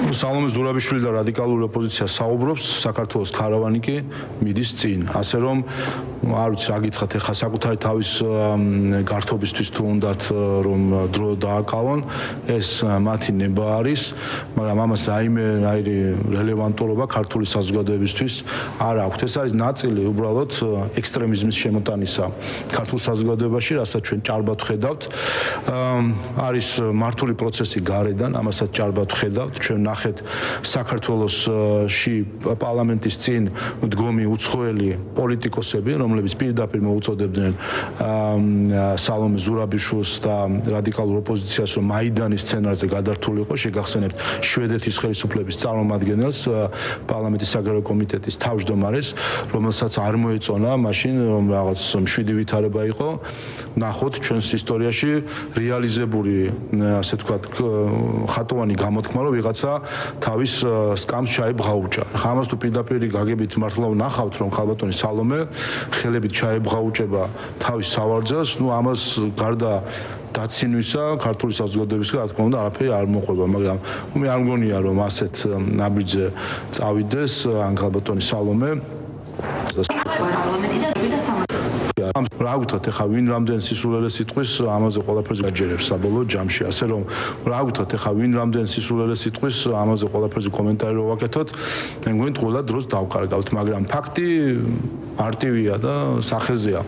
სალომე ზურაბიშვილი და რადიკალური ოპოზიცია საუბრობს, საქართველოს ქარავანი კი მიდის წინ. ასე რომ არ ვიცი რა გითხრათ, ეხლა საკუთარი თავის გართობისთვის თუ უნდათ რომ დრო დააკავონ, ეს მათი ნება არის, მაგრამ ამას რაიმე რელევანტურობა ქართული საზოგადოებისთვის არ აქვს. ეს არის ნაწილი უბრალოდ ექსტრემიზმის შემოტანისა ქართულ საზოგადოებაში, რასაც ჩვენ ჭარბად ხედავთ. არის მართული პროცესი გარედან, ამასაც ჭარბად ხედავთ. ჩვენ ნახეთ საქართველოსში პარლამენტის წინ მდგომი უცხოელი პოლიტიკოსები, რომლებიც პირდაპირ მოუწოდებდნენ სალომე ზურაბიშვილს და რადიკალურ ოპოზიციას, რომ მაიდანის სცენარზე გადართულიყო. შეგახსენებთ შვედეთის ხელისუფლების წარმომადგენელს, პარლამენტის საგარეო კომიტეტის თავმჯდომარეს, რომელსაც არ მოეწონა მაშინ, რომ რაღაც მშვიდი ვითარება იყო. ნახოთ ჩვენს ისტორიაში რეალიზებული, ასე ვთქვათ, ხატოვანი გამოთქმა, რომ ვიღაცა თავის სკამს ჩაებღაუჭა. ხა ამას თუ პირდაპირ გაგებით მართლა ვნახავთ, რომ ქალბატონი სალომე ხელებით ჩაებღაუჭება თავის სავარძელს, ნუ ამას გარდა დაცინვისა ქართული საზოგადოების რა თქმა უნდა არაფერი არ მოყვება, მაგრამ მე არ მგონია რომ ასეთ ნაბიჯზე წავიდეს ან ქალბატონი სალომე რა გითხრათ, ეხლა ვინ რამდენ სისულელეს იტყვის, ამაზე ყველაფერზე გაჯერებს საბოლოო ჯამში, ასე რომ რა გითხრათ, ეხლა ვინ რამდენ სისულელეს იტყვის, ამაზე ყველაფერზე კომენტარი რო ვაკეთოთ, მე მგონი ყველა დროს დავკარგავთ, მაგრამ ფაქტი მარტივია და სახეზეა.